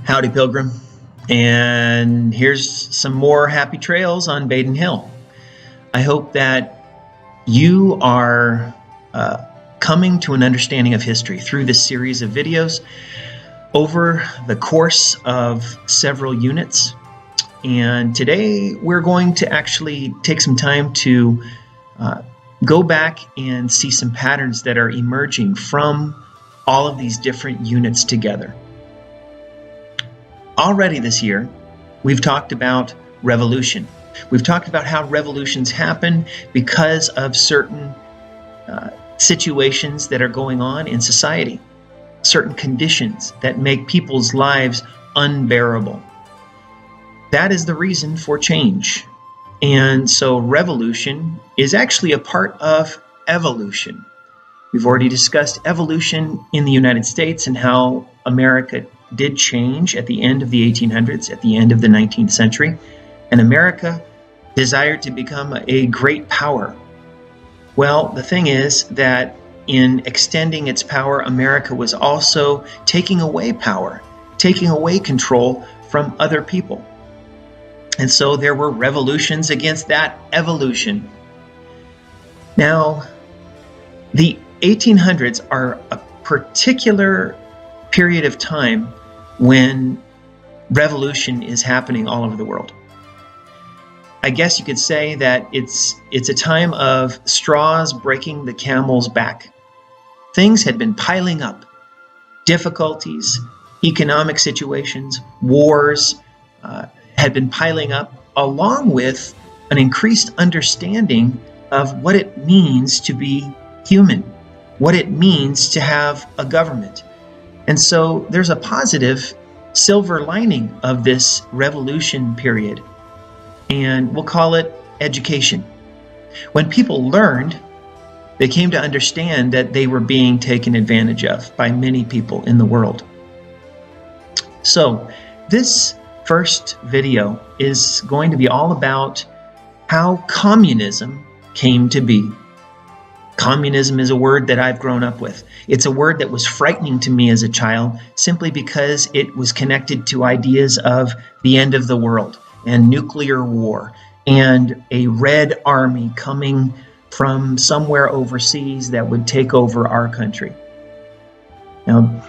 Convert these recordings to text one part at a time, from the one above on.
Howdy, Pilgrim. And here's some more happy trails on Baden Hill. I hope that you are coming to an understanding of history through this series of videos over the course of several units. And today we're going to actually take some time to go back and see some patterns that are emerging from all of these different units together. Already this year, we've talked about revolution. We've talked about how revolutions happen because of certain situations that are going on in society, certain conditions that make people's lives unbearable. That is the reason for change. And so revolution is actually a part of evolution. We've already discussed evolution in the United States and how America did change at the end of the 1800s, at the end of the 19th century, and America desired to become a great power. Well, the thing is that in extending its power, America was also taking away power, taking away control from other people. And so there were revolutions against that evolution. Now, the 1800s are a particular period of time when revolution is happening all over the world. I guess you could say that it's a time of straws breaking the camel's back. Things had been piling up. Difficulties, economic situations, wars had been piling up, along with an increased understanding of what it means to be human, what it means to have a government. And so there's a positive silver lining of this revolution period, and we'll call it education. When people learned, they came to understand that they were being taken advantage of by many people in the world. So this first video is going to be all about how communism came to be. Communism is a word that I've grown up with. It's a word that was frightening to me as a child simply because it was connected to ideas of the end of the world and nuclear war and a red army coming from somewhere overseas that would take over our country. Now,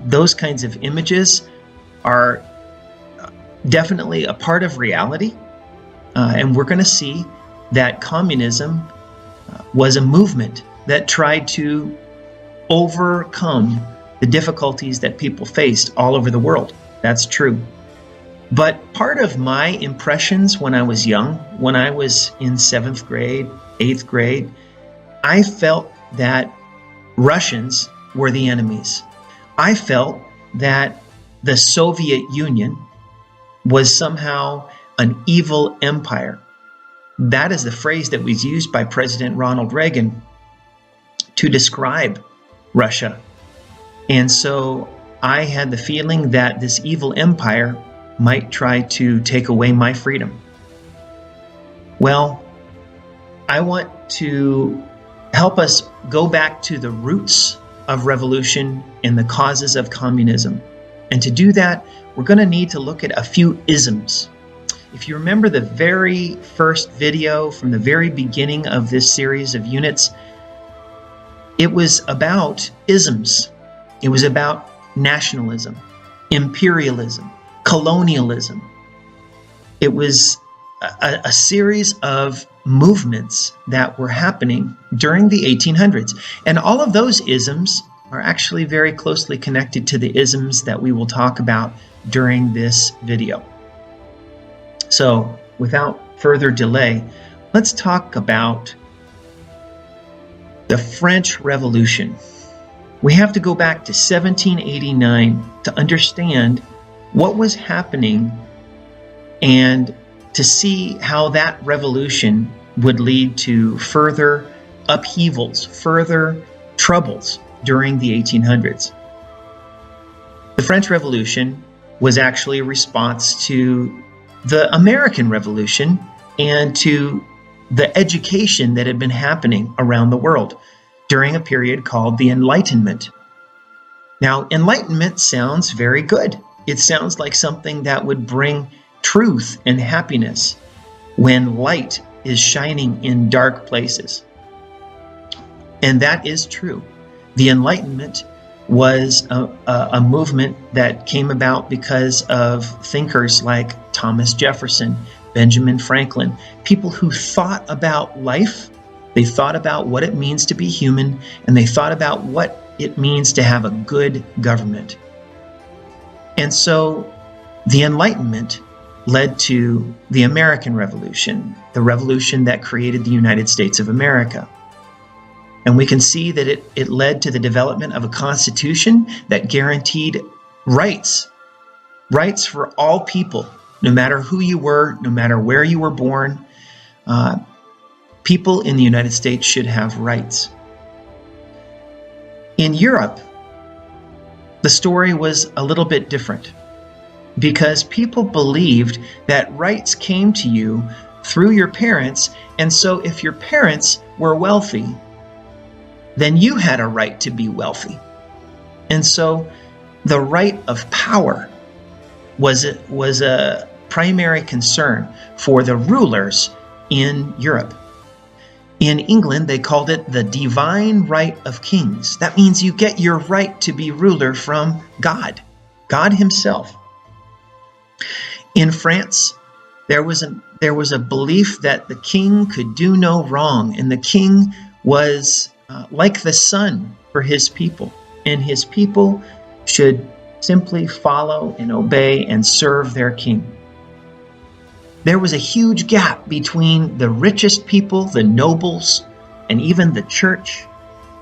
those kinds of images are definitely a part of reality, and we're going to see that communism was a movement that tried to overcome the difficulties that people faced all over the world. That's true. But part of my impressions when I was young, when I was in 7th grade, 8th grade, I felt that Russians were the enemies. I felt that the Soviet Union was somehow an evil empire. That is the phrase that was used by President Ronald Reagan to describe Russia. And so I had the feeling that this evil empire might try to take away my freedom. Well, I want to help us go back to the roots of revolution and the causes of communism. And to do that, we're going to need to look at a few isms. If you remember the very first video from the very beginning of this series of units, it was about isms. It was about nationalism, imperialism, colonialism. It was a series of movements that were happening during the 1800s. And all of those isms are actually very closely connected to the isms that we will talk about during this video. So, without further delay, let's talk about the French Revolution. We have to go back to 1789 to understand what was happening and to see how that revolution would lead to further upheavals, further troubles during the 1800s. The French Revolution was actually a response to the American Revolution and to the education that had been happening around the world during a period called the Enlightenment. Now, Enlightenment sounds very good. It sounds like something that would bring truth and happiness when light is shining in dark places. And that is true. The Enlightenment was a movement that came about because of thinkers like Thomas Jefferson, Benjamin Franklin, people who thought about life, they thought about what it means to be human, and they thought about what it means to have a good government. And so the Enlightenment led to the American Revolution, the revolution that created the United States of America. And we can see that it led to the development of a constitution that guaranteed rights for all people, no matter who you were, no matter where you were born. People in the United States should have rights. In Europe, the story was a little bit different because people believed that rights came to you through your parents, and so if your parents were wealthy, then you had a right to be wealthy. And so the right of power was a primary concern for the rulers in Europe. In England, they called it the divine right of kings. That means you get your right to be ruler from God himself. In France, there was a belief that the king could do no wrong, and the king was like the sun for his people, and his people should simply follow and obey and serve their king. There was a huge gap between the richest people, the nobles, and even the church,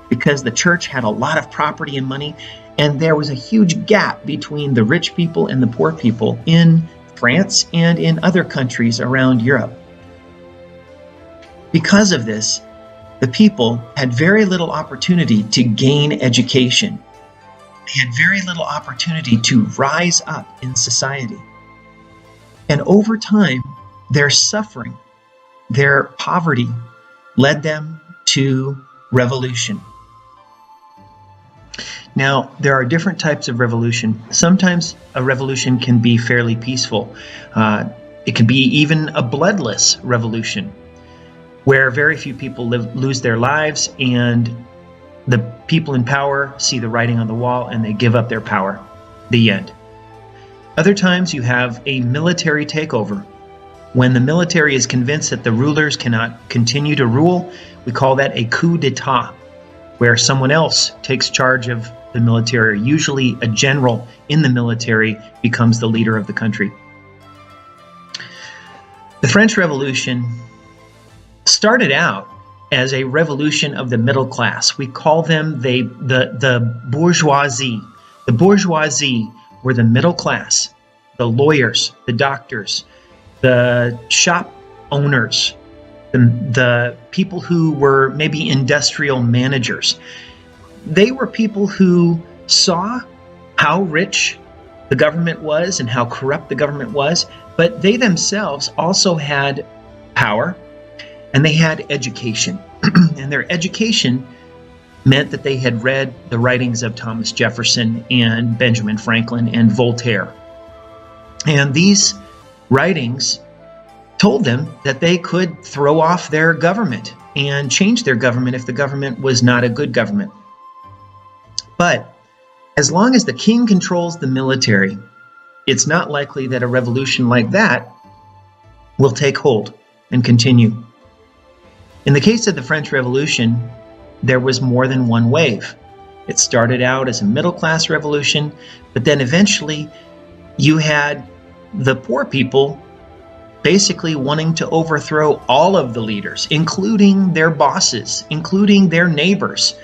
because the church had a lot of property and money, and there was a huge gap between the rich people and the poor people in France and in other countries around Europe. Because of this, the people had very little opportunity to gain education. They had very little opportunity to rise up in society. And over time, their suffering, their poverty, led them to revolution. Now, there are different types of revolution. Sometimes a revolution can be fairly peaceful. It can be even a bloodless revolution, where very few people lose their lives, and the people in power see the writing on the wall and they give up their power. The end. Other times you have a military takeover. When the military is convinced that the rulers cannot continue to rule, we call that a coup d'etat, where someone else takes charge of the military. Usually a general in the military becomes the leader of the country. The French Revolution started out as a revolution of the middle class. We call them the bourgeoisie. The bourgeoisie were the middle class, the lawyers, the doctors, the shop owners, the people who were maybe industrial managers. They were people who saw how rich the government was and how corrupt the government was, but they themselves also had power. And they had education, and their education meant that they had read the writings of Thomas Jefferson and Benjamin Franklin and Voltaire. And these writings told them that they could throw off their government and change their government if the government was not a good government. But as long as the king controls the military, it's not likely that a revolution like that will take hold and continue. In the case of the French Revolution, there was more than one wave. It started out as a middle-class revolution, but then eventually you had the poor people basically wanting to overthrow all of the leaders, including their bosses, including their neighbors,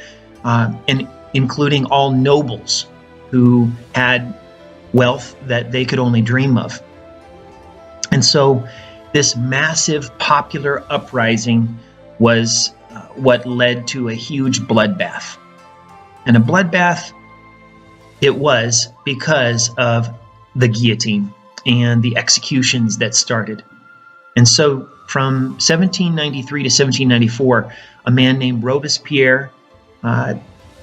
and including all nobles who had wealth that they could only dream of. And so this massive popular uprising was what led to a huge bloodbath. And a bloodbath it was because of the guillotine and the executions that started. And so from 1793 to 1794, a man named Robespierre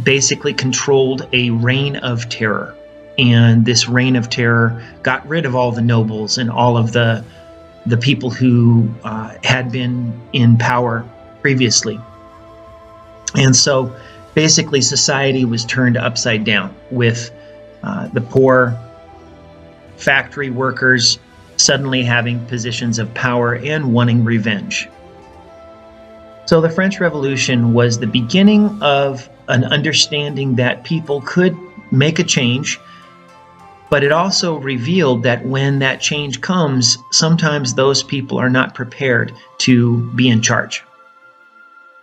basically controlled a reign of terror. And this reign of terror got rid of all the nobles and all of the people who had been in power previously. And so basically society was turned upside down, with the poor factory workers suddenly having positions of power and wanting revenge. So the French Revolution was the beginning of an understanding that people could make a change, but it also revealed that when that change comes, sometimes those people are not prepared to be in charge.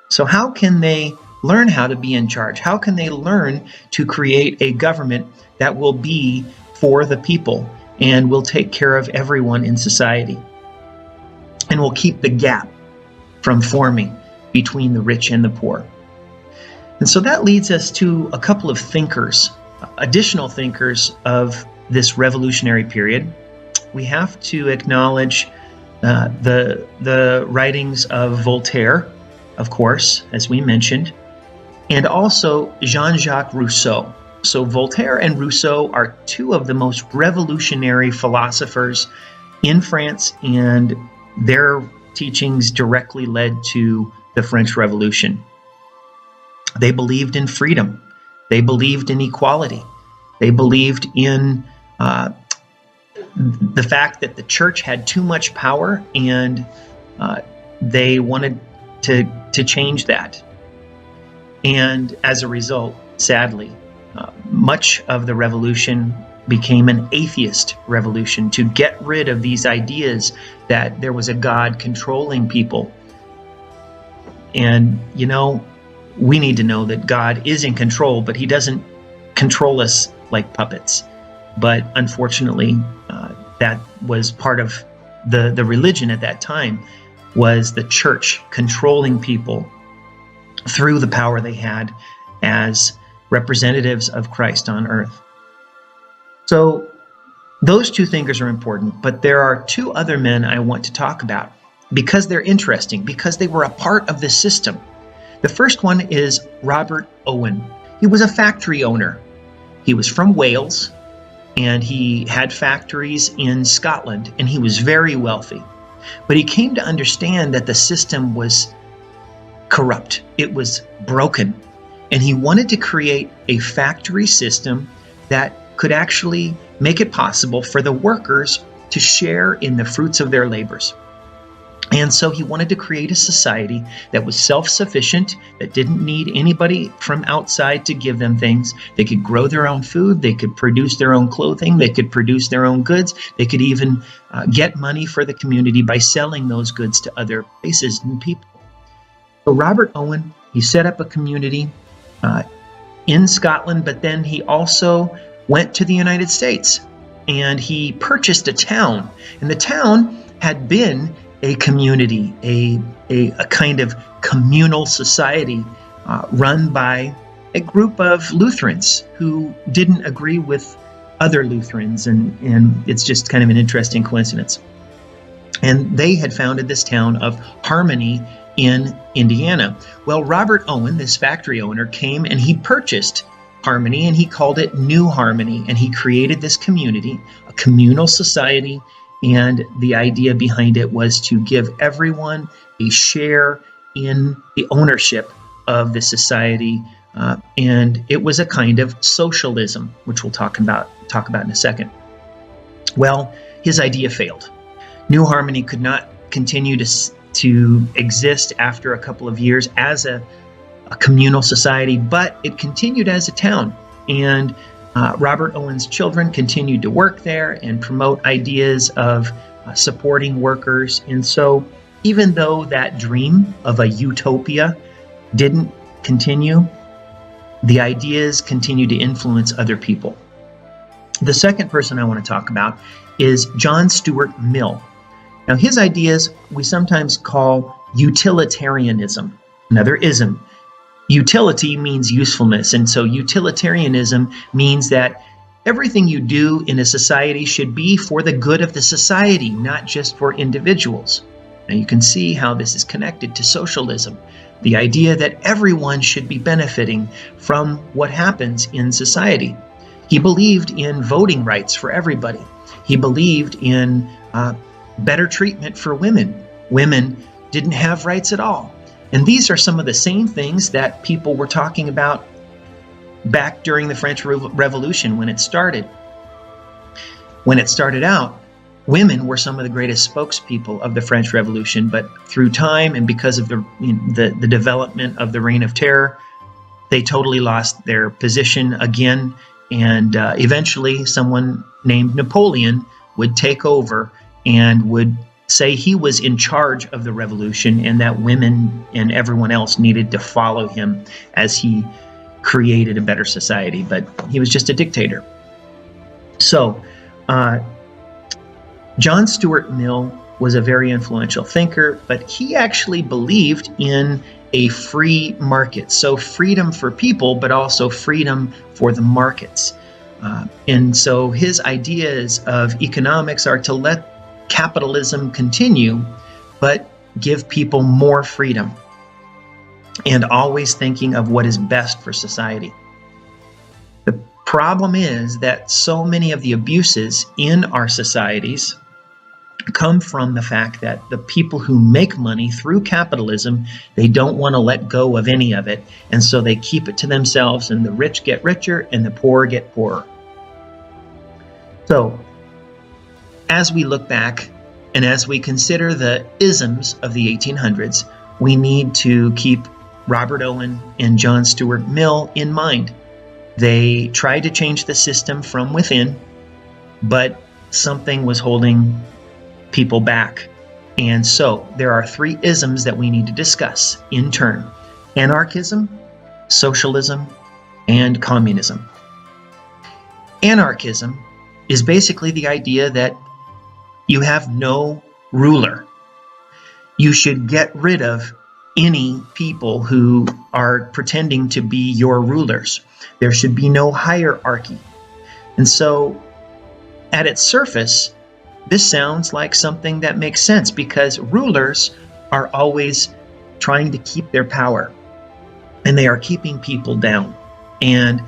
So how can they learn how to be in charge? How can they learn to create a government that will be for the people and will take care of everyone in society and will keep the gap from forming between the rich and the poor? And so that leads us to a couple of thinkers, additional thinkers of this revolutionary period. We have to acknowledge the writings of Voltaire, of course, as we mentioned, and also Jean-Jacques Rousseau. So Voltaire and Rousseau are two of the most revolutionary philosophers in France, and their teachings directly led to the French Revolution. They believed in freedom. They believed in equality. They believed in the fact that the church had too much power, and they wanted to change that. And as a result, sadly, much of the revolution became an atheist revolution to get rid of these ideas that there was a God controlling people. And, we need to know that God is in control, but he doesn't control us like puppets. But unfortunately, that was part of the religion at that time, was the church controlling people through the power they had as representatives of Christ on earth. So those two thinkers are important, but there are two other men I want to talk about because they're interesting, because they were a part of the system. The first one is Robert Owen. He was a factory owner. He was from Wales, and he had factories in Scotland, and he was very wealthy. But he came to understand that the system was corrupt. It was broken. And he wanted to create a factory system that could actually make it possible for the workers to share in the fruits of their labors. And so he wanted to create a society that was self-sufficient, that didn't need anybody from outside to give them things. They could grow their own food. They could produce their own clothing. They could produce their own goods. They could even get money for the community by selling those goods to other places and people. So Robert Owen, he set up a community in Scotland, but then he also went to the United States and he purchased a town. And the town had been a community, a kind of communal society run by a group of Lutherans who didn't agree with other Lutherans. And it's just kind of an interesting coincidence. And they had founded this town of Harmony in Indiana. Well, Robert Owen, this factory owner, came and he purchased Harmony and he called it New Harmony. And he created this community, a communal society. And the idea behind it was to give everyone a share in the ownership of the society. And it was a kind of socialism, which we'll talk about in a second. Well, his idea failed. New Harmony could not continue to exist after a couple of years as a communal society, but it continued as a town. And Robert Owen's children continued to work there and promote ideas of supporting workers. And so even though that dream of a utopia didn't continue, the ideas continued to influence other people. The second person I want to talk about is John Stuart Mill. Now, his ideas we sometimes call utilitarianism, another ism. Utility means usefulness, and so utilitarianism means that everything you do in a society should be for the good of the society, not just for individuals. Now, you can see how this is connected to socialism, the idea that everyone should be benefiting from what happens in society. He believed in voting rights for everybody. He believed in better treatment for women. Women didn't have rights at all. And these are some of the same things that people were talking about back during the French Revolution when it started. When it started out, women were some of the greatest spokespeople of the French Revolution, but through time and because of the development of the Reign of Terror, they totally lost their position again, and eventually someone named Napoleon would take over and would say he was in charge of the revolution and that women and everyone else needed to follow him as he created a better society, but he was just a dictator. So John Stuart Mill was a very influential thinker, but he actually believed in a free market. So freedom for people, but also freedom for the markets. And so his ideas of economics are to let capitalism continue, but give people more freedom, and always thinking of what is best for society. The problem is that so many of the abuses in our societies come from the fact that the people who make money through capitalism, they don't want to let go of any of it, and so they keep it to themselves, and the rich get richer and the poor get poorer. So as we look back and as we consider the isms of the 1800s, we need to keep Robert Owen and John Stuart Mill in mind. They tried to change the system from within, but something was holding people back. And so there are three isms that we need to discuss in turn: anarchism, socialism, and communism. Anarchism is basically the idea that you have no ruler. You should get rid of any people who are pretending to be your rulers. There should be no hierarchy. And so at its surface, this sounds like something that makes sense because rulers are always trying to keep their power and they are keeping people down. And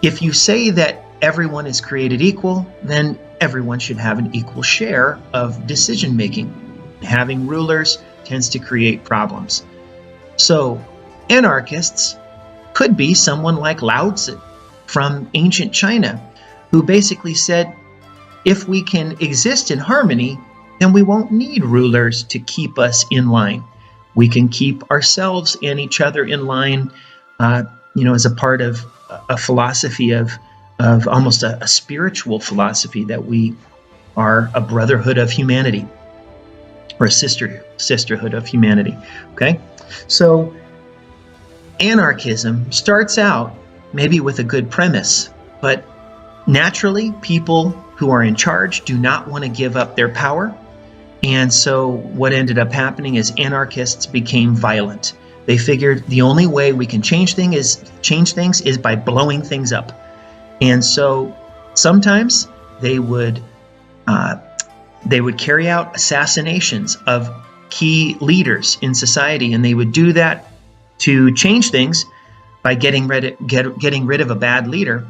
if you say that everyone is created equal, then everyone should have an equal share of decision making. Having rulers tends to create problems. So anarchists could be someone like Lao Tzu from ancient China, who basically said, if we can exist in harmony, then we won't need rulers to keep us in line. We can keep ourselves and each other in line, as a part of a philosophy of almost a spiritual philosophy that we are a brotherhood of humanity, or a sisterhood of humanity. Okay, so anarchism starts out maybe with a good premise, but naturally people who are in charge do not want to give up their power. And so what ended up happening is anarchists became violent. They figured the only way we can change things is by blowing things up. And so sometimes they would carry out assassinations of key leaders in society, and they would do that to change things by getting rid of a bad leader.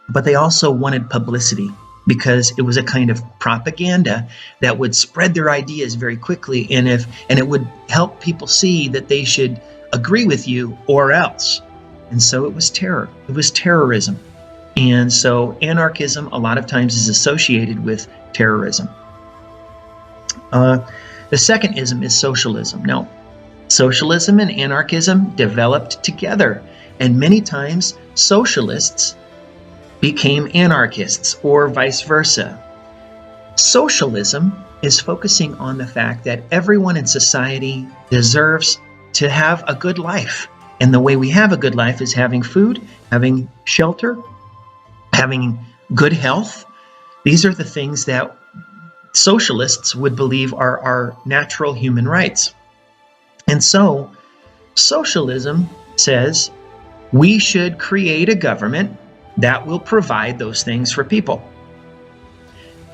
But they also wanted publicity because it was a kind of propaganda that would spread their ideas very quickly, and it would help people see that they should agree with you or else. And so it was terror. It was terrorism. And so anarchism a lot of times is associated with terrorism. The second ism is socialism. Now, socialism and anarchism developed together, and many times socialists became anarchists or vice versa. Socialism is focusing on the fact that everyone in society deserves to have a good life. And the way we have a good life is having food, having shelter, having good health. These are the things that socialists would believe are our natural human rights. And so socialism says we should create a government that will provide those things for people.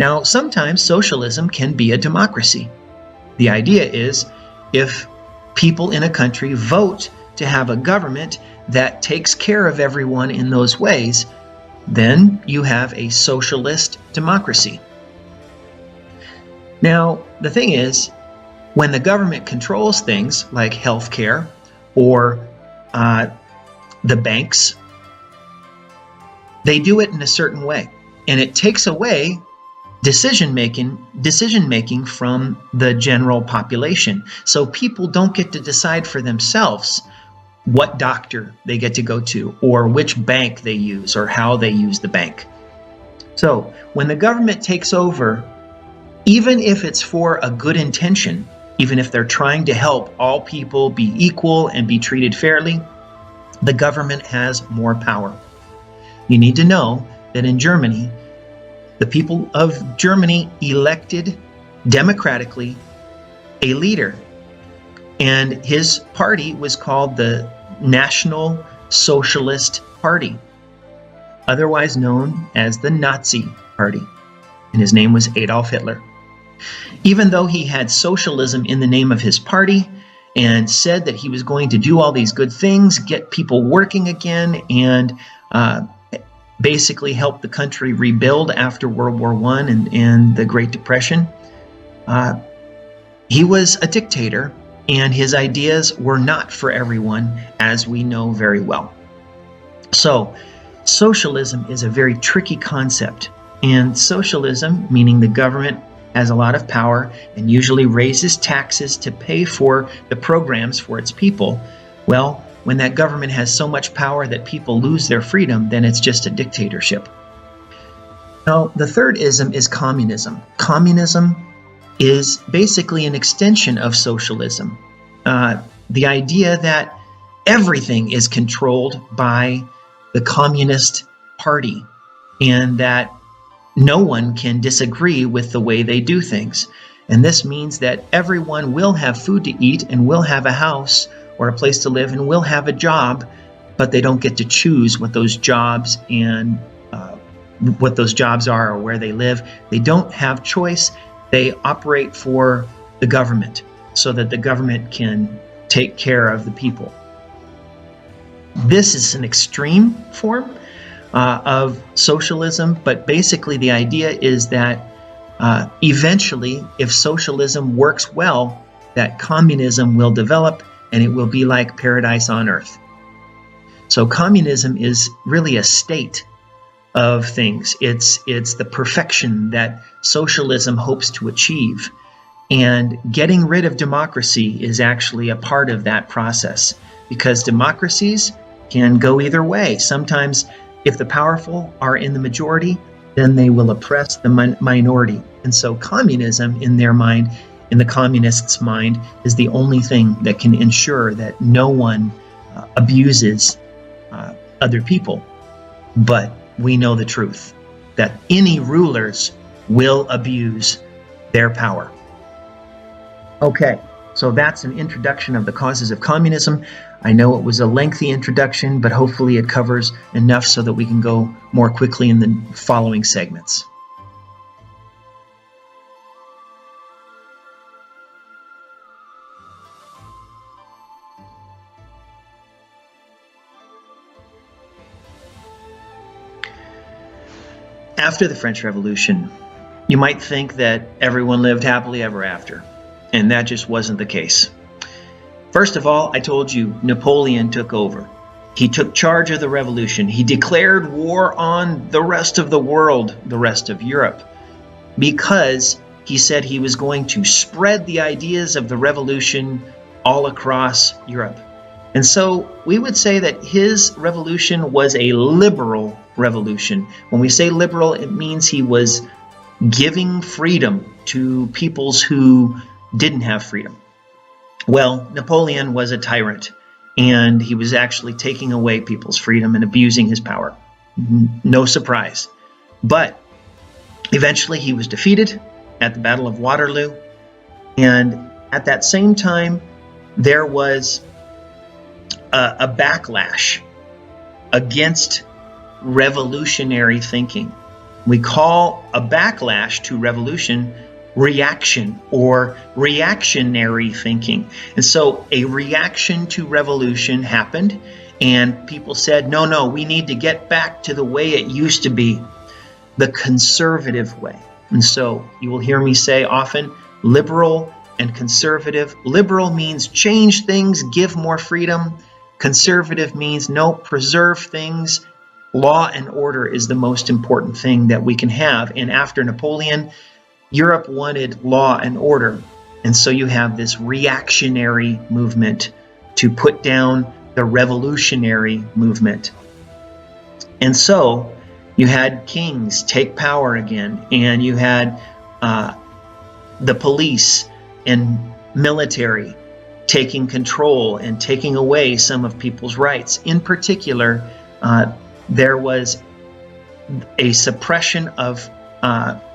Now, sometimes socialism can be a democracy. The idea is if people in a country vote to have a government that takes care of everyone in those ways, then you have a socialist democracy. Now, the thing is, when the government controls things like healthcare or the banks, they do it in a certain way, and it takes away decision making from the general population. So people don't get to decide for themselves what doctor they get to go to, or which bank they use, or how they use the bank. So when the government takes over, even if it's for a good intention, even if they're trying to help all people be equal and be treated fairly, the government has more power. You need to know that in Germany, the people of Germany elected democratically a leader, and his party was called the National Socialist Party, otherwise known as the Nazi Party, and his name was Adolf Hitler. Even though he had socialism in the name of his party and said that he was going to do all these good things, get people working again, and basically help the country rebuild after World War I and the Great Depression, he was a dictator, and his ideas were not for everyone, as we know very well. So socialism is a very tricky concept, and socialism, meaning the government has a lot of power and usually raises taxes to pay for the programs for its people. Well, when that government has so much power that people lose their freedom, then it's just a dictatorship. Now, the third ism is communism. Communism is basically an extension of socialism. The idea that everything is controlled by the Communist Party, and that no one can disagree with the way they do things. And this means that everyone will have food to eat and will have a house or a place to live and will have a job, but they don't get to choose what those jobs and what those jobs are or where they live. They don't have choice. They operate for the government so that the government can take care of the people. This is an extreme form of socialism, but basically the idea is that eventually, if socialism works well, that communism will develop and it will be like paradise on earth. So communism is really a state of things. It's the perfection that socialism hopes to achieve. And getting rid of democracy is actually a part of that process, because democracies can go either way. Sometimes if the powerful are in the majority, then they will oppress the minority. And so communism, in their mind, in the communists' mind, is the only thing that can ensure that no one abuses other people. But we know the truth, that any rulers will abuse their power. Okay, so that's an introduction of the causes of communism. I know it was a lengthy introduction, but hopefully it covers enough so that we can go more quickly in the following segments. After the French Revolution, you might think that everyone lived happily ever after, and that just wasn't the case. First of all, I told you Napoleon took over. He took charge of the revolution. He declared war on the rest of the world, the rest of Europe, because he said he was going to spread the ideas of the revolution all across Europe. And so we would say that his revolution was a liberal revolution. When we say liberal, it means he was giving freedom to peoples who didn't have freedom. Well, Napoleon was a tyrant, and he was actually taking away people's freedom and abusing his power. No surprise. But eventually he was defeated at the Battle of Waterloo, and at that same time there was a backlash against revolutionary thinking. We call a backlash to revolution reaction or reactionary thinking. And so a reaction to revolution happened, And people said, no, we need to get back to the way it used to be, the conservative way. And so you will hear me say often, liberal and conservative. Liberal means change things, give more freedom. Conservative means no, preserve things. Law and order is the most important thing that we can have. And after Napoleon, Europe wanted law and order. And so you have this reactionary movement to put down the revolutionary movement. And so you had kings take power again, and you had the police and military taking control and taking away some of people's rights. In particular, there was a suppression of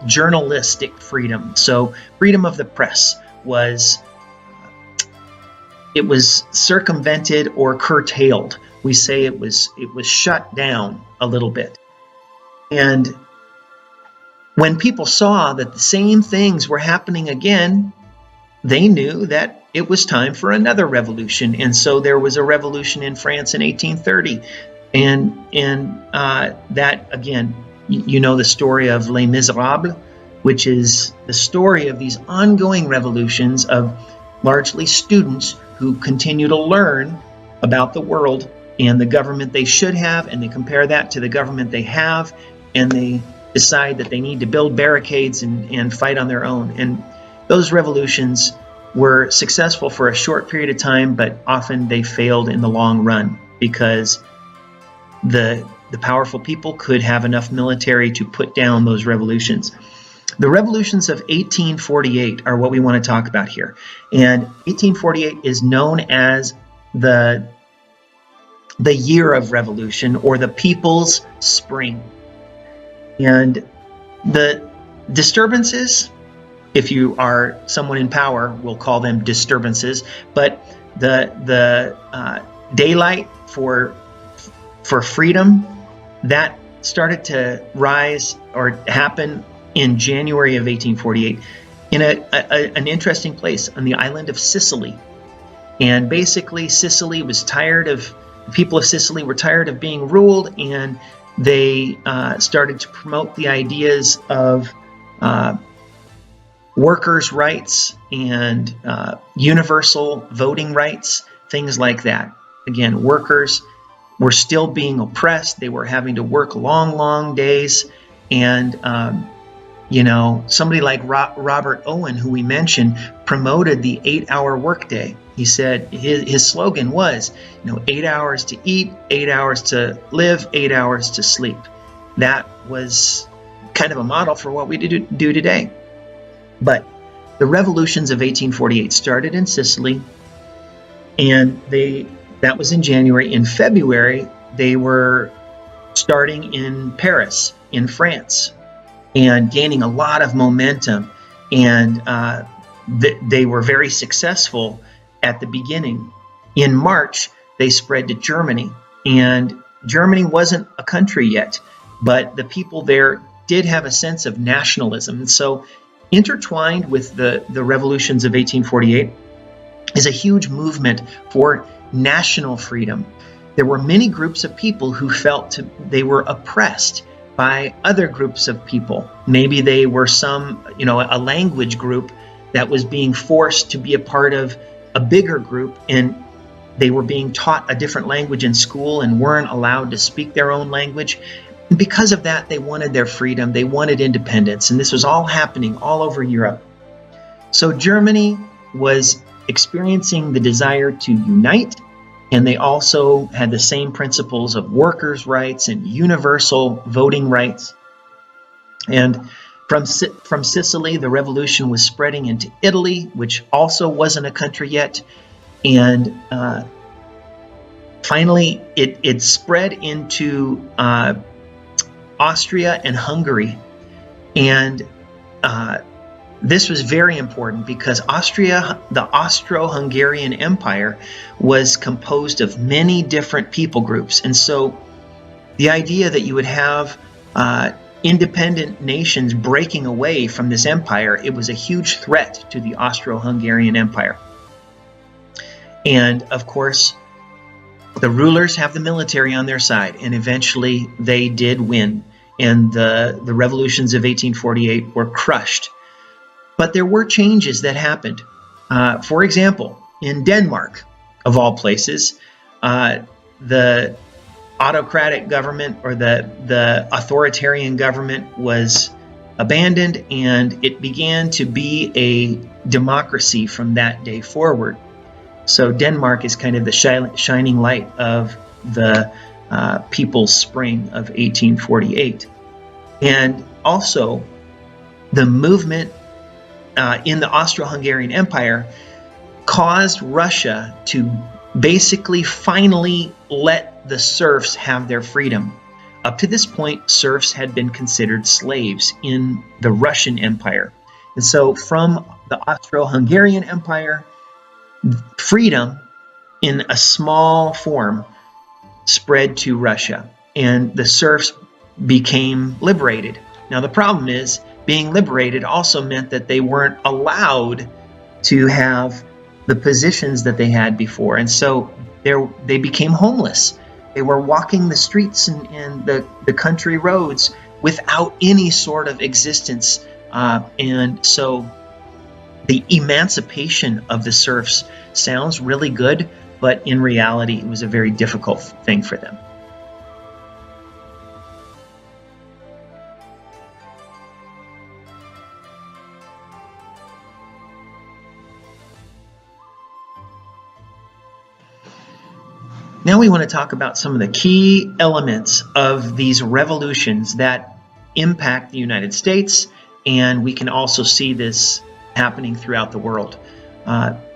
journalistic freedom. So freedom of the press was circumvented or curtailed. We say it was shut down a little bit. And when people saw that the same things were happening again, they knew that it was time for another revolution. And so there was a revolution in France in 1830. And that, again, you know the story of Les Miserables, which is the story of these ongoing revolutions of largely students who continue to learn about the world and the government they should have, and they compare that to the government they have, and they decide that they need to build barricades and fight on their own. And those revolutions were successful for a short period of time, but often they failed in the long run because the powerful people could have enough military to put down those revolutions. The revolutions of 1848 are what we want to talk about here. And 1848 is known as the year of revolution, or the People's Spring. And the disturbances, if you are someone in power, we'll call them disturbances, but the daylight for freedom, that started to rise or happen in January of 1848 in an interesting place on the island of Sicily. And basically Sicily was the people of Sicily were tired of being ruled, and they started to promote the ideas of workers' rights and universal voting rights, things like that. Again, workers were still being oppressed. They were having to work long days. And, somebody like Robert Owen, who we mentioned, promoted the 8-hour workday. He said his slogan was, 8 hours to eat, 8 hours to live, 8 hours to sleep. That was kind of a model for what we do today. But the revolutions of 1848 started in Sicily, and that was in January. In February, they were starting in Paris, in France, and gaining a lot of momentum. And they were very successful at the beginning. In March, they spread to Germany. And Germany wasn't a country yet, but the people there did have a sense of nationalism. And so intertwined with the revolutions of 1848 is a huge movement for national freedom. There were many groups of people who felt they were oppressed by other groups of people. Maybe they were a language group that was being forced to be a part of a bigger group, and they were being taught a different language in school and weren't allowed to speak their own language. And because of that, they wanted their freedom, they wanted independence, and this was all happening all over Europe. So Germany was experiencing the desire to unite, and they also had the same principles of workers' rights and universal voting rights. And from Sicily, the revolution was spreading into Italy, which also wasn't a country yet. And finally, it spread into Austria and Hungary. And this was very important because Austria, the Austro-Hungarian Empire, was composed of many different people groups. And so the idea that you would have independent nations breaking away from this empire, it was a huge threat to the Austro-Hungarian Empire. And of course, The rulers have the military on their side, and eventually they did win, and the revolutions of 1848 were crushed. But there were changes that happened. For example, in Denmark, of all places, the autocratic government, or the authoritarian government, was abandoned, and it began to be a democracy from that day forward. So Denmark is kind of the shining light of the People's Spring of 1848. And also, the movement in the Austro-Hungarian Empire caused Russia to basically finally let the serfs have their freedom. Up to this point, serfs had been considered slaves in the Russian Empire. And so from the Austro-Hungarian Empire, freedom in a small form spread to Russia, and the serfs became liberated. Now the problem is, being liberated also meant that they weren't allowed to have the positions that they had before, and so they became homeless. They were walking the streets and the country roads without any sort of existence, and so the emancipation of the serfs sounds really good, but in reality it was a very difficult thing for them. Now we want to talk about some of the key elements of these revolutions that impact the United States, and we can also see this happening throughout the world.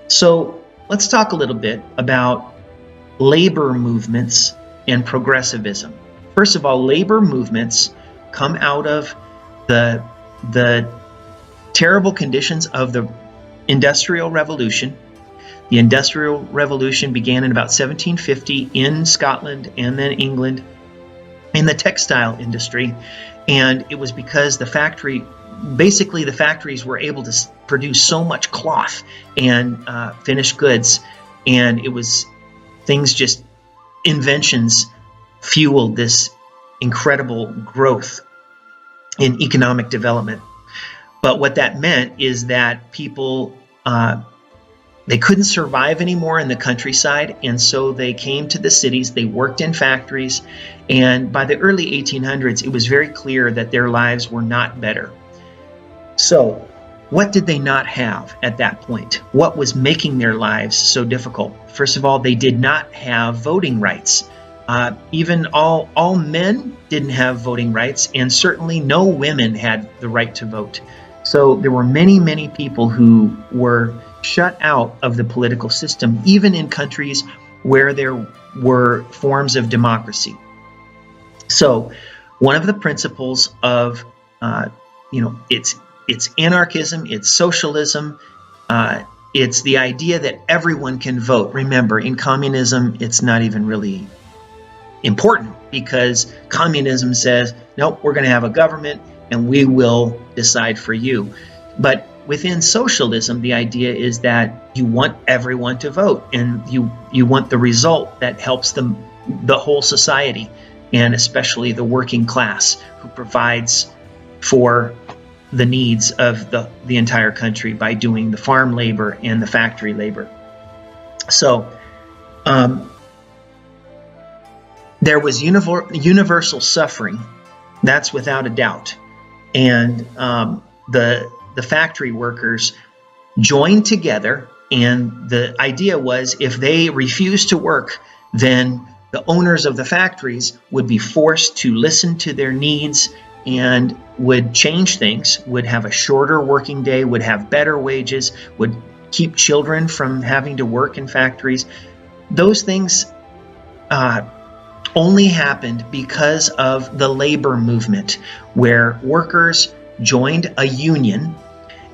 So let's talk a little bit about labor movements and progressivism. First of all, labor movements come out of the terrible conditions of the Industrial Revolution. The Industrial Revolution began in about 1750 in Scotland and then England in the textile industry, and it was because the factories were able to produce so much cloth and finished goods, and it was inventions fueled this incredible growth in economic development. But what that meant is that people they couldn't survive anymore in the countryside, and so they came to the cities. They worked in factories, and by the early 1800s, it was very clear that their lives were not better. So, what did they not have at that point? What was making their lives so difficult? First of all, they did not have voting rights. Even all men didn't have voting rights, and certainly no women had the right to vote. So there were many, many people who were shut out of the political system, even in countries where there were forms of democracy. So one of the principles of, it's anarchism, it's socialism, it's the idea that everyone can vote. Remember, in communism, it's not even really important, because communism says, nope, we're going to have a government and we will decide for you. But within socialism, the idea is that you want everyone to vote, and you want the result that helps the whole society, and especially the working class, who provides for the needs of the entire country by doing the farm labor and the factory labor. So there was universal suffering, that's without a doubt. And the factory workers joined together, and the idea was, if they refused to work, then the owners of the factories would be forced to listen to their needs and would change things, would have a shorter working day, would have better wages, would keep children from having to work in factories. Those things only happened because of the labor movement, where workers joined a union,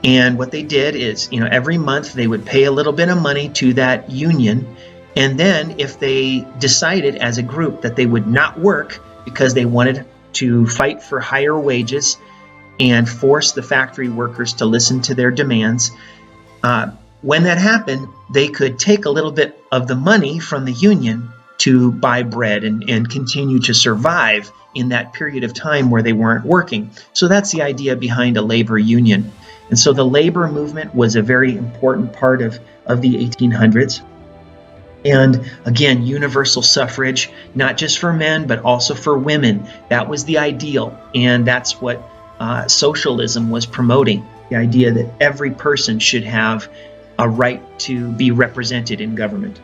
and what they did is, every month they would pay a little bit of money to that union, and then if they decided as a group that they would not work because they wanted to fight for higher wages and force the factory workers to listen to their demands, when that happened, they could take a little bit of the money from the union to buy bread and continue to survive in that period of time where they weren't working. So that's the idea behind a labor union. And so the labor movement was a very important part of the 1800s. And again, universal suffrage, not just for men, but also for women. That was the ideal. And that's what socialism was promoting, the idea that every person should have a right to be represented in government.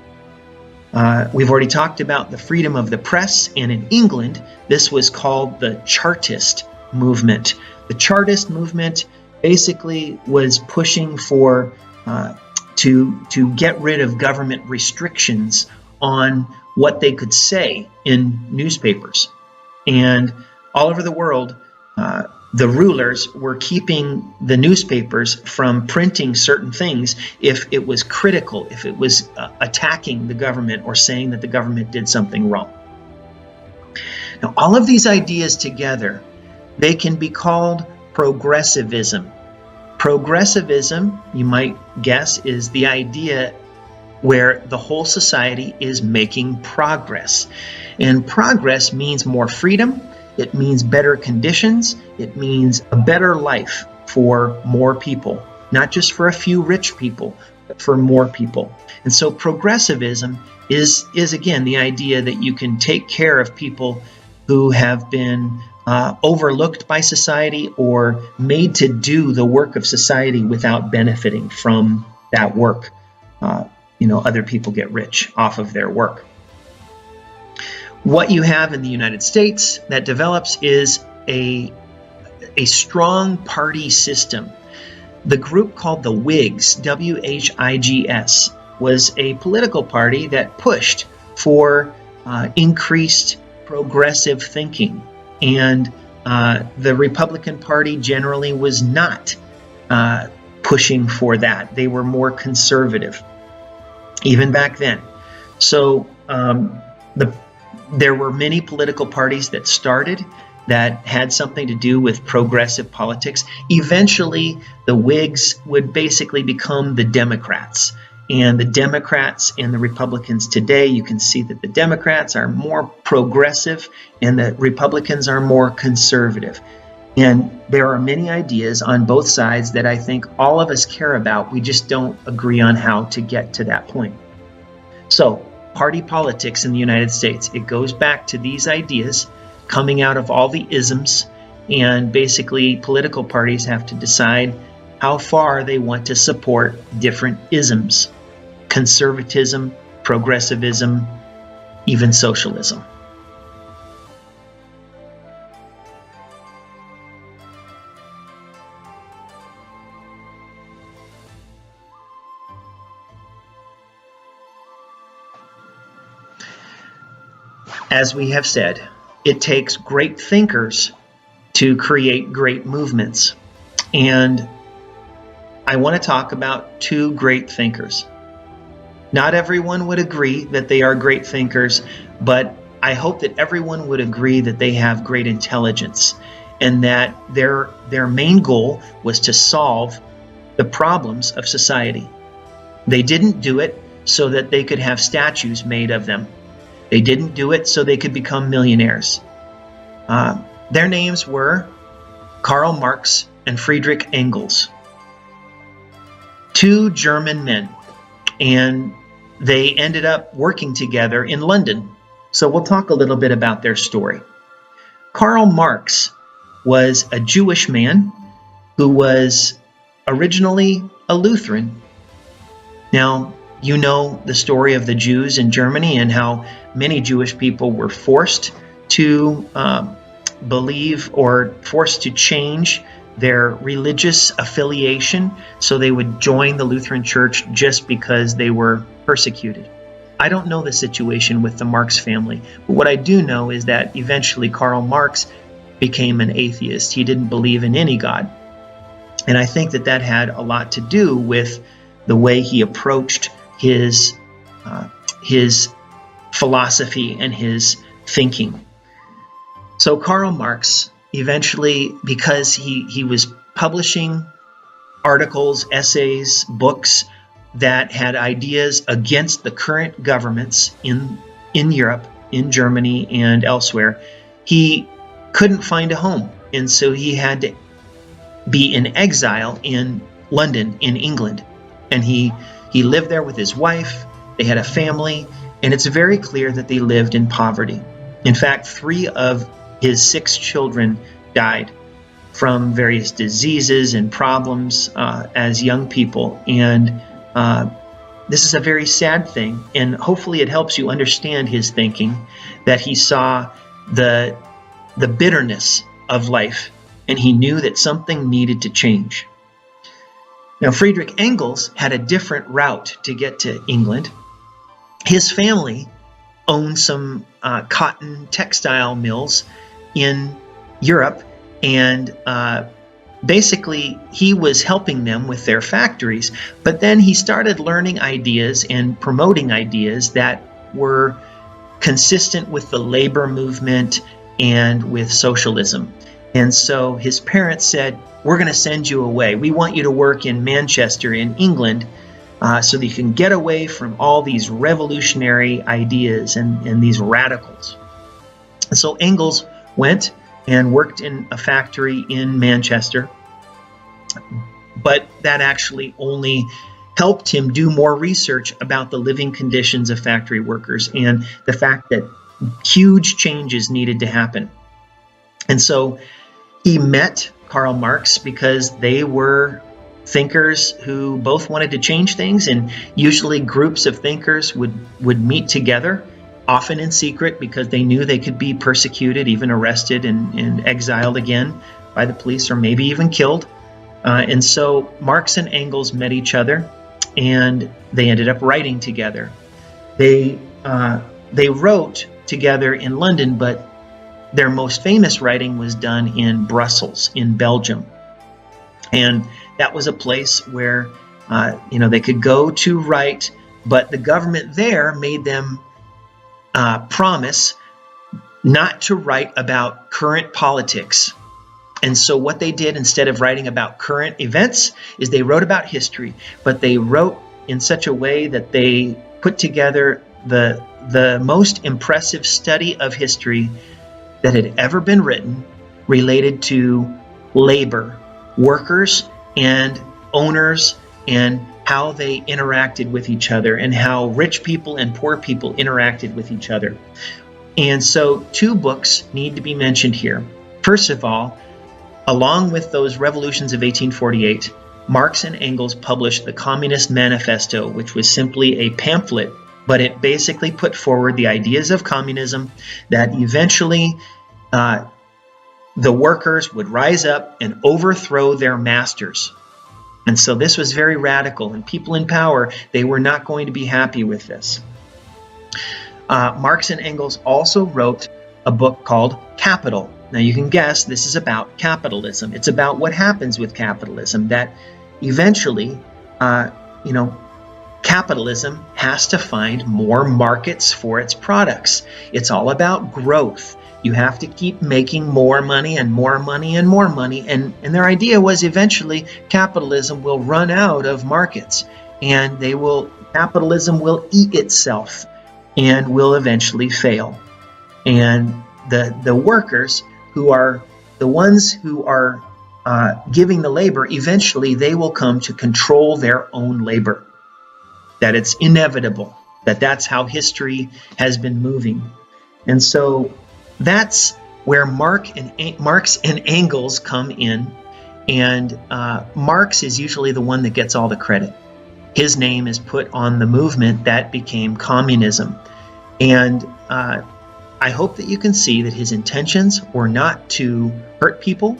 We've already talked about the freedom of the press, and in England, this was called the Chartist movement. The Chartist movement basically was pushing for to get rid of government restrictions on what they could say in newspapers. And all over the world, the rulers were keeping the newspapers from printing certain things if it was critical, if it was attacking the government or saying that the government did something wrong. Now, all of these ideas together, they can be called progressivism. Progressivism, you might guess, is the idea where the whole society is making progress. And progress means more freedom. It means better conditions. It means a better life for more people, not just for a few rich people, but for more people. And so progressivism is again the idea that you can take care of people who have been overlooked by society or made to do the work of society without benefiting from that work. Other people get rich off of their work. What you have in the United States that develops is a strong party system. The group called the Whigs, WHIGS, was a political party that pushed for increased progressive thinking. And the Republican Party generally was not pushing for that. They were more conservative, even back then. So there were many political parties that started that had something to do with progressive politics. Eventually, the Whigs would basically become the Democrats. And the Democrats and the Republicans today, you can see that the Democrats are more progressive and the Republicans are more conservative. And there are many ideas on both sides that I think all of us care about. We just don't agree on how to get to that point. So, party politics in the United States, it goes back to these ideas coming out of all the isms, and basically political parties have to decide how far they want to support different isms: conservatism, progressivism, even socialism. As we have said, it takes great thinkers to create great movements. And I want to talk about two great thinkers. Not everyone would agree that they are great thinkers, but I hope that everyone would agree that they have great intelligence and that their main goal was to solve the problems of society. They didn't do it so that they could have statues made of them. They didn't do it so they could become millionaires. Their names were Karl Marx and Friedrich Engels, two German men, and they ended up working together in London. So we'll talk a little bit about their story. Karl Marx was a Jewish man who was originally a Lutheran. Now, you know the story of the Jews in Germany and how many Jewish people were forced to believe or forced to change their religious affiliation so they would join the Lutheran Church just because they were persecuted. I don't know the situation with the Marx family, but what I do know is that eventually Karl Marx became an atheist. He didn't believe in any God. And I think that had a lot to do with the way he approached his philosophy and his thinking. So Karl Marx eventually, because he was publishing articles, essays, books that had ideas against the current governments in in Europe, in Germany and elsewhere, he couldn't find a home. And so he had to be in exile in London, in England. And he lived there with his wife. They had a family, and it's very clear that they lived in poverty. In fact, 3 of his 6 children died from various diseases and problems as young people. And this is a very sad thing, and hopefully it helps you understand his thinking, that he saw the bitterness of life, and he knew that something needed to change. Now, Friedrich Engels had a different route to get to England. His family owned some cotton textile mills in Europe, and basically he was helping them with their factories, but then he started learning ideas and promoting ideas that were consistent with the labor movement and with socialism. And so his parents said, we're going to send you away. We want you to work in Manchester in England so that you can get away from all these revolutionary ideas and these radicals. And so Engels went and worked in a factory in Manchester, but that actually only helped him do more research about the living conditions of factory workers and the fact that huge changes needed to happen. And so he met Karl Marx because they were thinkers who both wanted to change things, and usually groups of thinkers would meet together, often in secret, because they knew they could be persecuted, even arrested and exiled again by the police, or maybe even killed. And so Marx and Engels met each other, and they ended up writing together. They wrote together in London, but their most famous writing was done in Brussels, in Belgium. And that was a place where they could go to write, but the government there made them promise not to write about current politics. And so what they did, instead of writing about current events, is they wrote about history, but they wrote in such a way that they put together the most impressive study of history that had ever been written related to labor, workers and owners, and how they interacted with each other, and how rich people and poor people interacted with each other. And so 2 books need to be mentioned here. First of all, along with those revolutions of 1848, Marx and Engels published the Communist Manifesto, which was simply a pamphlet, but it basically put forward the ideas of communism, that eventually the workers would rise up and overthrow their masters. And so this was very radical, and people in power, they were not going to be happy with this. Marx and Engels also wrote a book called Capital. Now you can guess this is about capitalism. It's about what happens with capitalism, that eventually, capitalism has to find more markets for its products. It's all about growth. You have to keep making more money and more money and more money. And their idea was eventually capitalism will run out of markets, and capitalism will eat itself and will eventually fail. And the workers, who are the ones who are giving the labor, eventually they will come to control their own labor. That it's inevitable, that's how history has been moving. And so that's where Marx and Engels come in, and Marx is usually the one that gets all the credit. His name is put on the movement that became communism. And I hope that you can see that his intentions were not to hurt people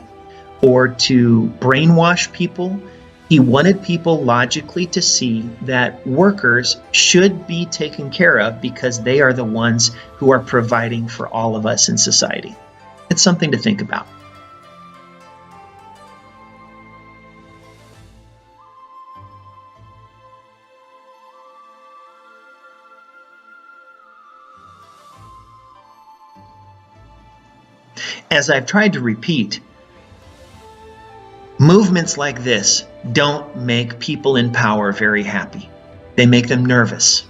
or to brainwash people. He wanted people logically to see that workers should be taken care of because they are the ones who are providing for all of us in society. It's something to think about. As I've tried to repeat, movements like this don't make people in power very happy. They make them nervous.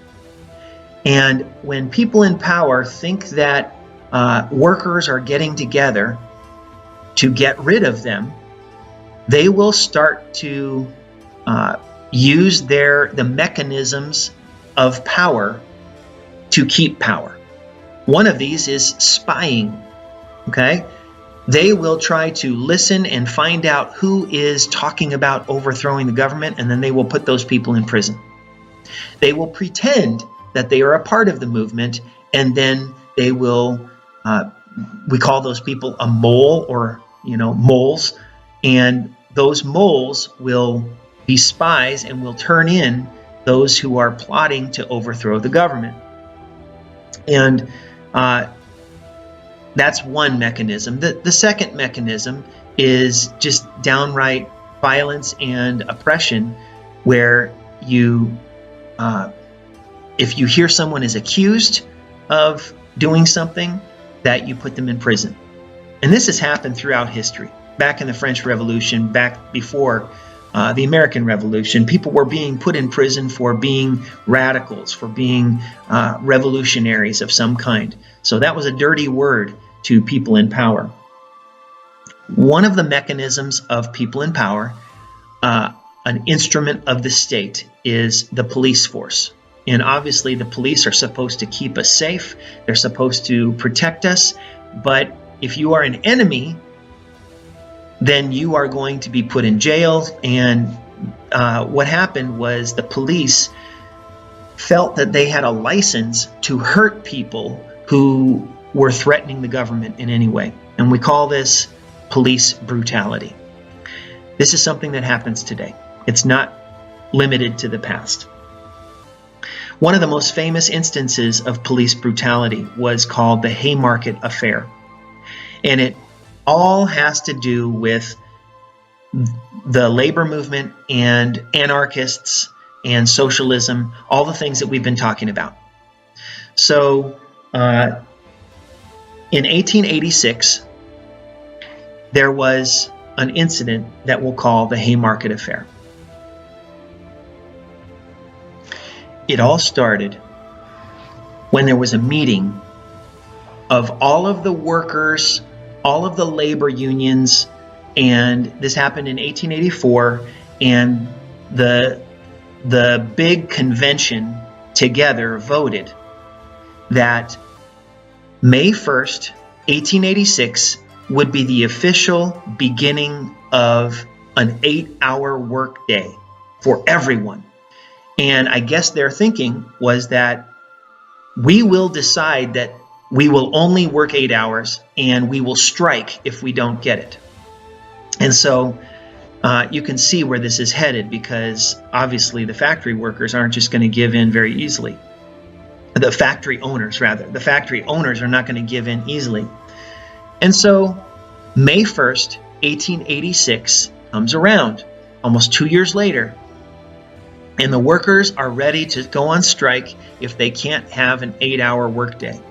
And when people in power think that workers are getting together to get rid of them, they will start to use the mechanisms of power to keep power. One of these is spying. Okay? They will try to listen and find out who is talking about overthrowing the government, and then they will put those people in prison. They will pretend that they are a part of the movement, and then they will, we call those people a mole, or moles, and those moles will be spies and will turn in those who are plotting to overthrow the government. And that's one mechanism. The second mechanism is just downright violence and oppression, where if you hear someone is accused of doing something, that you put them in prison. And this has happened throughout history. Back in the French Revolution, back before the American Revolution, people were being put in prison for being radicals, for being revolutionaries of some kind. So that was a dirty word to people in power. One of the mechanisms of people in power, an instrument of the state, is the police force. And obviously the police are supposed to keep us safe. They're supposed to protect us. But if you are an enemy, then you are going to be put in jail. And what happened was the police felt that they had a license to hurt people who were threatening the government in any way. And we call this police brutality. This is something that happens today. It's not limited to the past. One of the most famous instances of police brutality was called the Haymarket Affair. And it all has to do with the labor movement and anarchists and socialism, all the things that we've been talking about. So in 1886, there was an incident that we'll call the Haymarket Affair. It all started when there was a meeting of all of the workers, all of the labor unions, and this happened in 1884, and the big convention together voted that May 1st, 1886 would be the official beginning of an 8-hour workday for everyone. And I guess their thinking was that we will decide that we will only work 8 hours and we will strike if we don't get it. And so you can see where this is headed, because obviously the factory workers aren't just going to give in very easily. The factory owners are not going to give in easily. And so May 1st, 1886 comes around, almost 2 years later, and the workers are ready to go on strike if they can't have an 8-hour workday.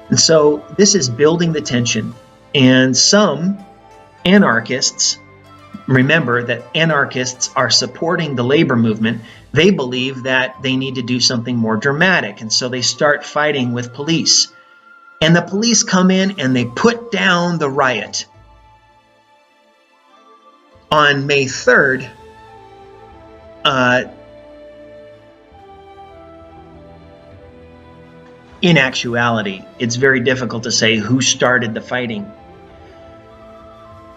And so this is building the tension. And some anarchists, remember that anarchists are supporting the labor movement, they believe that they need to do something more dramatic. And so they start fighting with police. And the police come in and they put down the riot. On May 3rd, in actuality, it's very difficult to say who started the fighting.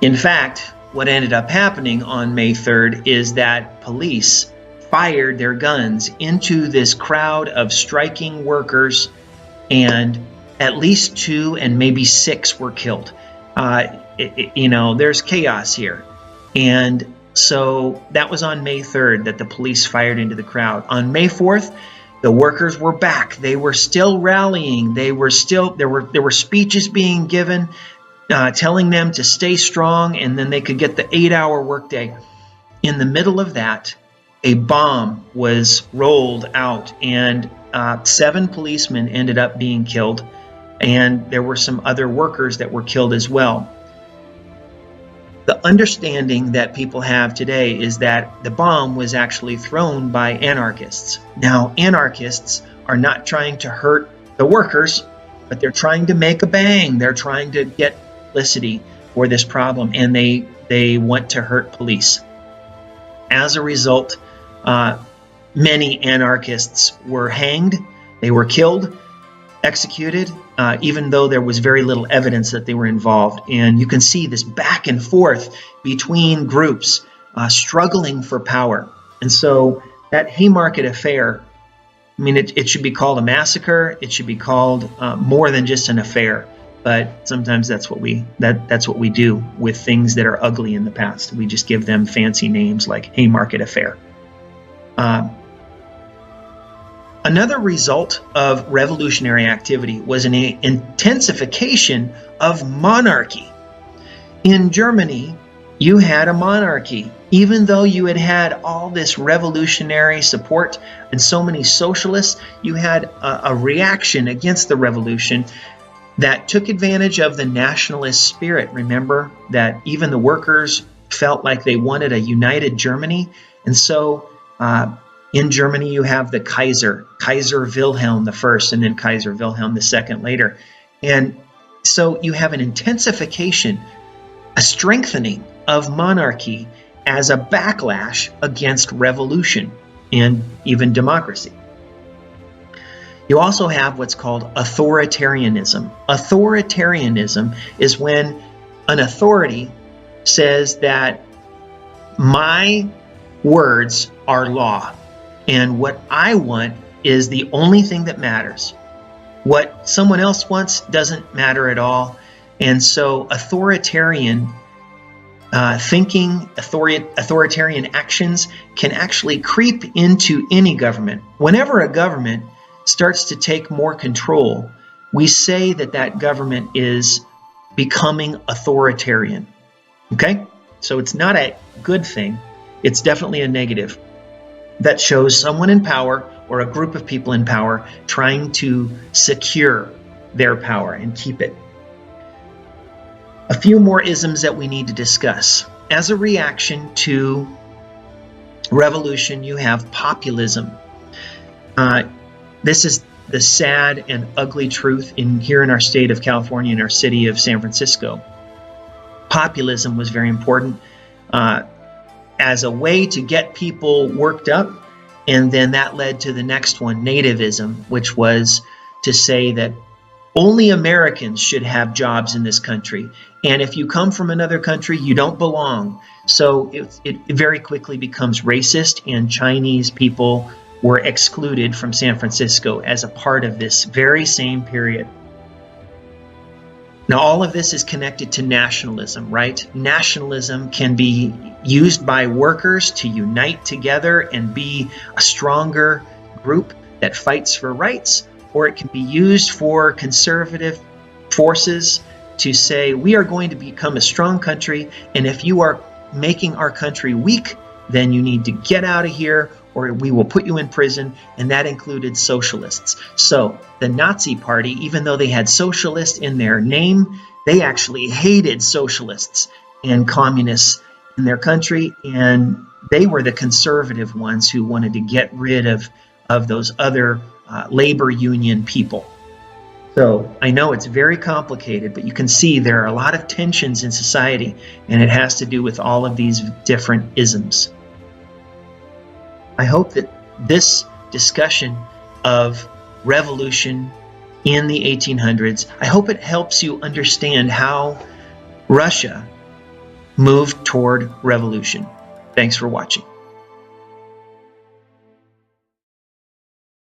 In fact, what ended up happening on May 3rd is that police fired their guns into this crowd of striking workers, and at least 2 and maybe 6 were killed. There's chaos here. And so that was on May 3rd that the police fired into the crowd. On May 4th, the workers were back. They were still rallying. There were speeches being given, telling them to stay strong, and then they could get the 8-hour workday. In the middle of that, a bomb was rolled out, and 7 policemen ended up being killed, and there were some other workers that were killed as well. The understanding that people have today is that the bomb was actually thrown by anarchists. Now, anarchists are not trying to hurt the workers, but they're trying to make a bang. They're trying to get publicity for this problem, and they want to hurt police. As a result, many anarchists were hanged. They were killed, executed, even though there was very little evidence that they were involved. And you can see this back and forth between groups struggling for power. And so that Haymarket affair, I mean, it should be called a massacre. It should be called more than just an affair. But sometimes that's what we do with things that are ugly in the past. We just give them fancy names like Haymarket affair. Another result of revolutionary activity was an intensification of monarchy. In Germany, you had a monarchy. Even though you had all this revolutionary support and so many socialists, you had a reaction against the revolution that took advantage of the nationalist spirit. Remember that even the workers felt like they wanted a united Germany. And so in Germany, you have the Kaiser Wilhelm I, and then Kaiser Wilhelm II later. And so you have an intensification, a strengthening of monarchy as a backlash against revolution and even democracy. You also have what's called authoritarianism. Authoritarianism is when an authority says that my words are law, and what I want is the only thing that matters. What someone else wants doesn't matter at all. And so authoritarian thinking, authoritarian actions can actually creep into any government. Whenever a government starts to take more control, we say that that government is becoming authoritarian. Okay? So it's not a good thing. It's definitely a negative that shows someone in power or a group of people in power trying to secure their power and keep it. A few more isms that we need to discuss. As a reaction to revolution, you have populism. This is the sad and ugly truth here in our state of California, in our city of San Francisco. Populism was very important as a way to get people worked up, and then that led to the next one, nativism, which was to say that only Americans should have jobs in this country, and if you come from another country, you don't belong. So it very quickly becomes racist, and Chinese people were excluded from San Francisco as a part of this very same period. Now, all of this is connected to nationalism, right? Nationalism can be used by workers to unite together and be a stronger group that fights for rights, or it can be used for conservative forces to say, we are going to become a strong country, and if you are making our country weak, then you need to get out of here, or we will put you in prison, and that included socialists. So the Nazi Party, even though they had socialist in their name, they actually hated socialists and communists in their country, and they were the conservative ones who wanted to get rid of those other labor union people. So I know it's very complicated, but you can see there are a lot of tensions in society, and it has to do with all of these different isms. I hope that this discussion of revolution in the 1800s, I hope it helps you understand how Russia moved toward revolution. Thanks for watching.